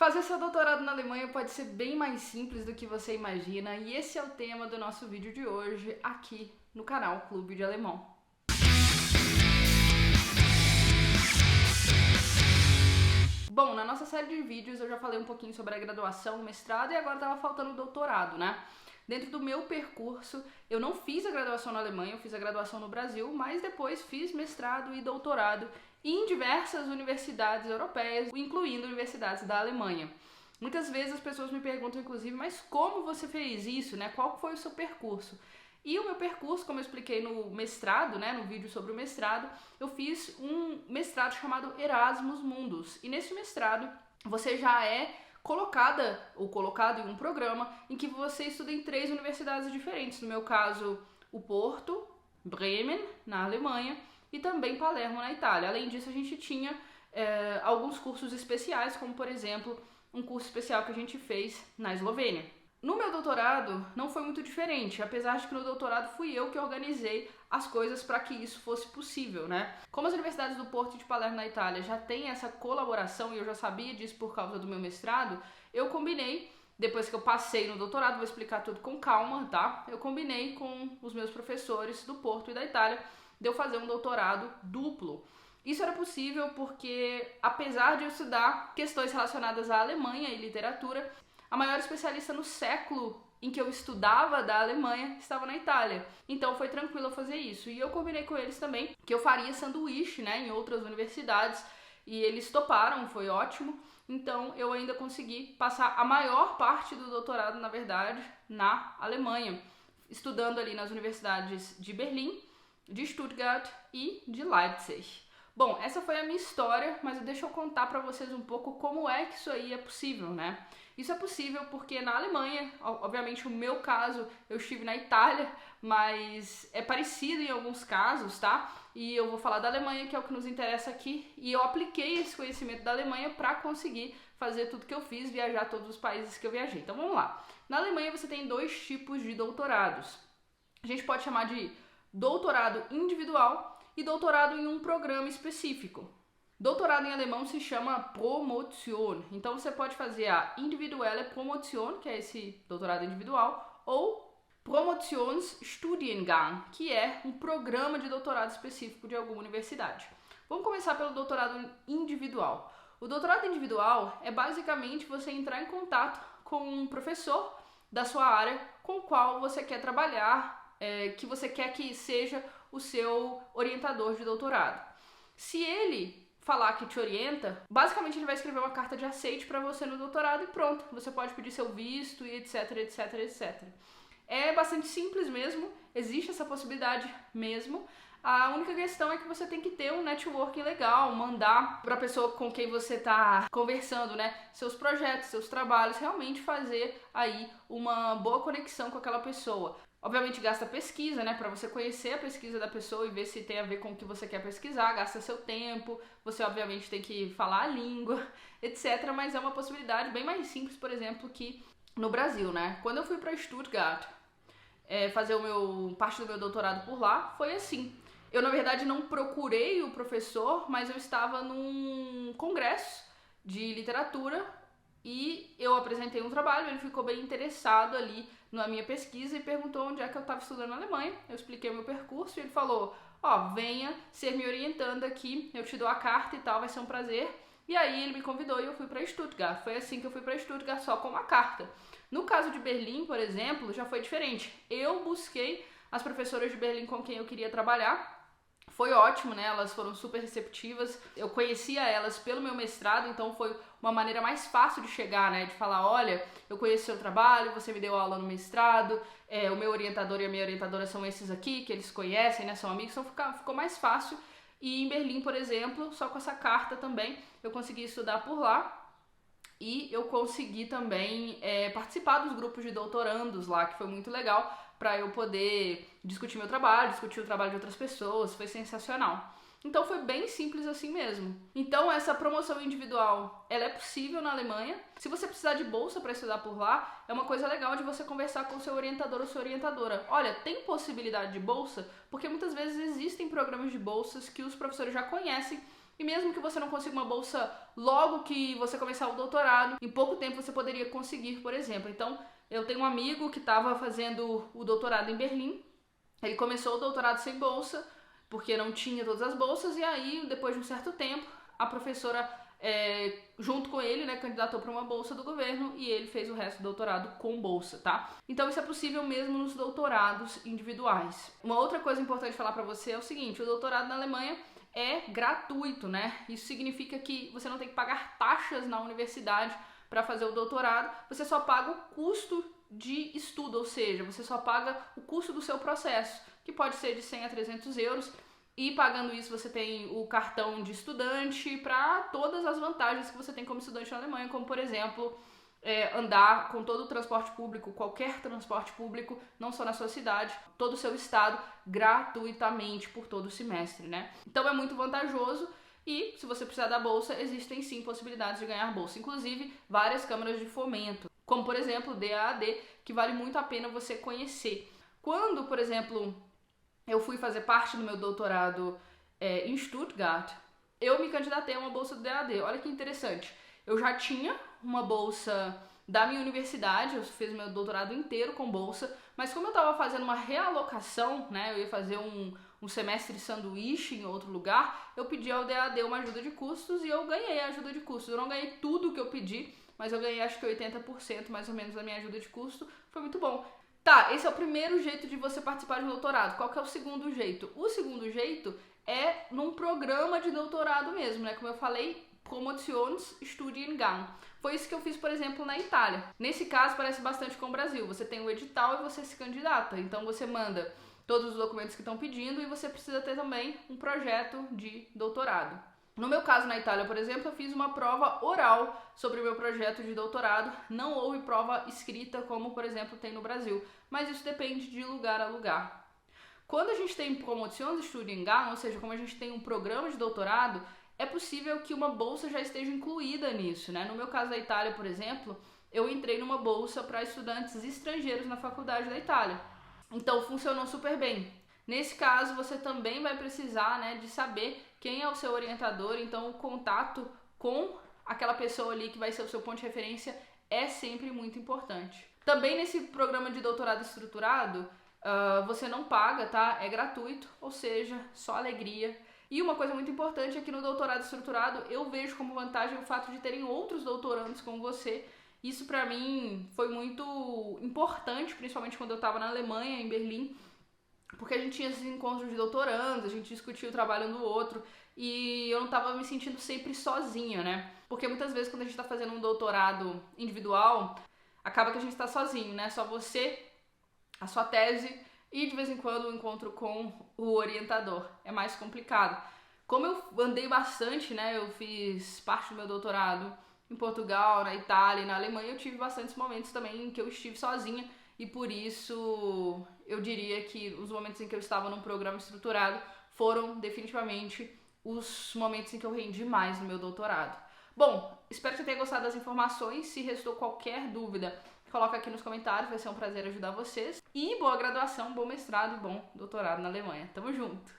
Fazer seu doutorado na Alemanha pode ser bem mais simples do que você imagina, e esse é o tema do nosso vídeo de hoje aqui no canal Clube de Alemão. Bom, na nossa série de vídeos eu já falei um pouquinho sobre a graduação, o mestrado, e agora estava faltando o doutorado, né? Dentro do meu percurso, eu não fiz a graduação na Alemanha, eu fiz a graduação no Brasil, mas depois fiz mestrado e doutorado em diversas universidades europeias, incluindo universidades da Alemanha. Muitas vezes as pessoas me perguntam, inclusive, mas como você fez isso, né? Qual foi o seu percurso? E o meu percurso, como eu expliquei no mestrado, né, no vídeo sobre o mestrado, eu fiz um mestrado chamado Erasmus Mundus. E nesse mestrado, você já é colocada ou colocado em um programa em que você estuda em 3 universidades diferentes. No meu caso, o Porto, Bremen, na Alemanha, e também Palermo, na Itália. Além disso, a gente tinha alguns cursos especiais, como, por exemplo, um curso especial que a gente fez na Eslovênia. No meu doutorado, não foi muito diferente, apesar de que no doutorado fui eu que organizei as coisas para que isso fosse possível, né? Como as universidades do Porto e de Palermo, na Itália, já têm essa colaboração e eu já sabia disso por causa do meu mestrado, eu combinei, depois que eu passei no doutorado, vou explicar tudo com calma, tá? Eu combinei com os meus professores do Porto e da Itália de eu fazer um doutorado duplo. Isso era possível porque, apesar de eu estudar questões relacionadas à Alemanha e literatura, a maior especialista no século em que eu estudava da Alemanha estava na Itália. Então foi tranquilo eu fazer isso. E eu combinei com eles também que eu faria sanduíche, né, em outras universidades. E eles toparam, foi ótimo. Então eu ainda consegui passar a maior parte do doutorado, na verdade, na Alemanha, estudando ali nas universidades de Berlim, de Stuttgart e de Leipzig. Bom, essa foi a minha história, mas deixa eu contar pra vocês um pouco como é que isso aí é possível, né? Isso é possível porque na Alemanha, obviamente o meu caso, eu estive na Itália, mas é parecido em alguns casos, tá? E eu vou falar da Alemanha, que é o que nos interessa aqui, e eu apliquei esse conhecimento da Alemanha pra conseguir fazer tudo que eu fiz, viajar a todos os países que eu viajei. Então vamos lá. Na Alemanha você tem 2 tipos de doutorados. A gente pode chamar de doutorado individual e doutorado em um programa específico. Doutorado em alemão se chama Promotion. Então você pode fazer a Individuelle Promotion, que é esse doutorado individual, ou Promotionsstudiengang, que é um programa de doutorado específico de alguma universidade. Vamos começar pelo doutorado individual. O doutorado individual é basicamente você entrar em contato com um professor da sua área com o qual você quer trabalhar, que você quer que seja o seu orientador de doutorado. Se ele falar que te orienta, basicamente ele vai escrever uma carta de aceite para você no doutorado e pronto, você pode pedir seu visto e etc, etc, etc. É bastante simples mesmo, existe essa possibilidade mesmo. A única questão é que você tem que ter um networking legal, mandar para a pessoa com quem você está conversando, né, seus projetos, seus trabalhos, realmente fazer aí uma boa conexão com aquela pessoa. Obviamente gasta pesquisa, né, para você conhecer a pesquisa da pessoa e ver se tem a ver com o que você quer pesquisar, gasta seu tempo, você obviamente tem que falar a língua, etc, mas é uma possibilidade bem mais simples, por exemplo, que no Brasil, né. Quando eu fui para Stuttgart fazer parte do meu doutorado por lá, foi assim. Eu, na verdade, não procurei o professor, mas eu estava num congresso de literatura e eu apresentei um trabalho, ele ficou bem interessado ali na minha pesquisa e perguntou onde é que eu estava estudando na Alemanha. Eu expliquei o meu percurso e ele falou, venha ser me orientando aqui, eu te dou a carta e tal, vai ser um prazer. E aí ele me convidou e eu fui para Stuttgart. Foi assim que eu fui para Stuttgart, só com uma carta. No caso de Berlim, por exemplo, já foi diferente. Eu busquei as professoras de Berlim com quem eu queria trabalhar. Foi ótimo, né? Elas foram super receptivas. Eu conhecia elas pelo meu mestrado, então foi uma maneira mais fácil de chegar, né? De falar, olha, eu conheço seu trabalho, você me deu aula no mestrado, o meu orientador e a minha orientadora são esses aqui, que eles conhecem, né? São amigos, então ficou mais fácil. E em Berlim, por exemplo, só com essa carta também, eu consegui estudar por lá. E eu consegui também participar dos grupos de doutorandos lá, que foi muito legal, para eu poder discutir meu trabalho, discutir o trabalho de outras pessoas, foi sensacional. Então foi bem simples assim mesmo. Então essa promoção individual, ela é possível na Alemanha. Se você precisar de bolsa para estudar por lá, é uma coisa legal de você conversar com o seu orientador ou sua orientadora. Olha, tem possibilidade de bolsa? Porque muitas vezes existem programas de bolsas que os professores já conhecem E mesmo que você não consiga uma bolsa logo que você começar o doutorado, em pouco tempo você poderia conseguir, por exemplo. Então, eu tenho um amigo que estava fazendo o doutorado em Berlim. Ele começou o doutorado sem bolsa, porque não tinha todas as bolsas, e aí, depois de um certo tempo, a professora, junto com ele, né, candidatou para uma bolsa do governo, e ele fez o resto do doutorado com bolsa, tá? Então isso é possível mesmo nos doutorados individuais. Uma outra coisa importante falar para você é o seguinte: o doutorado na Alemanha é gratuito, né? Isso significa que você não tem que pagar taxas na universidade para fazer o doutorado, você só paga o custo de estudo, ou seja, você só paga o custo do seu processo, que pode ser de 100 a 300 euros, e pagando isso você tem o cartão de estudante para todas as vantagens que você tem como estudante na Alemanha, como por exemplo, andar com todo o transporte público, qualquer transporte público, não só na sua cidade, todo o seu estado, gratuitamente por todo o semestre, né? Então é muito vantajoso. E se você precisar da bolsa, existem sim possibilidades de ganhar bolsa, inclusive várias câmaras de fomento, como por exemplo o DAAD, que vale muito a pena você conhecer. Quando, por exemplo, eu fui fazer parte do meu doutorado em Stuttgart, eu me candidatei a uma bolsa do DAAD. Olha que interessante, eu já tinha uma bolsa da minha universidade, eu fiz meu doutorado inteiro com bolsa, mas como eu estava fazendo uma realocação, né, eu ia fazer um semestre de sanduíche em outro lugar, eu pedi ao DAAD uma ajuda de custos e eu ganhei a ajuda de custos. Eu não ganhei tudo o que eu pedi, mas eu ganhei acho que 80% mais ou menos da minha ajuda de custo. Foi muito bom. Tá, esse é o primeiro jeito de você participar de um doutorado. Qual que é o segundo jeito? O segundo jeito é num programa de doutorado mesmo, né? Como eu falei, Promotionsstudiengang. Foi isso que eu fiz, por exemplo, na Itália. Nesse caso, parece bastante com o Brasil. Você tem o edital e você se candidata. Então, você manda todos os documentos que estão pedindo e você precisa ter também um projeto de doutorado. No meu caso, na Itália, por exemplo, eu fiz uma prova oral sobre o meu projeto de doutorado. Não houve prova escrita, como, por exemplo, tem no Brasil. Mas isso depende de lugar a lugar. Quando a gente tem Promotionsstudiengang, ou seja, como a gente tem um programa de doutorado, é possível que uma bolsa já esteja incluída nisso, né? No meu caso da Itália, por exemplo, eu entrei numa bolsa para estudantes estrangeiros na faculdade da Itália. Então funcionou super bem. Nesse caso, você também vai precisar, né, de saber quem é o seu orientador, então o contato com aquela pessoa ali que vai ser o seu ponto de referência é sempre muito importante. Também nesse programa de doutorado estruturado, você não paga, tá? É gratuito, ou seja, só alegria. E uma coisa muito importante é que no doutorado estruturado eu vejo como vantagem o fato de terem outros doutorandos como você. Isso pra mim foi muito importante, principalmente quando eu estava na Alemanha, em Berlim, porque a gente tinha esses encontros de doutorandos, a gente discutia o trabalho um do outro e eu não estava me sentindo sempre sozinha, né? Porque muitas vezes quando a gente está fazendo um doutorado individual, acaba que a gente está sozinho, né? Só você, a sua tese e de vez em quando o encontro com o orientador. É mais complicado. Como eu andei bastante, né? Eu fiz parte do meu doutorado em Portugal, na Itália e na Alemanha, eu tive bastantes momentos também em que eu estive sozinha e por isso eu diria que os momentos em que eu estava num programa estruturado foram definitivamente os momentos em que eu rendi mais no meu doutorado. Bom, espero que você tenha gostado das informações. Se restou qualquer dúvida, coloca aqui nos comentários, vai ser um prazer ajudar vocês. E boa graduação, bom mestrado e bom doutorado na Alemanha. Tamo junto!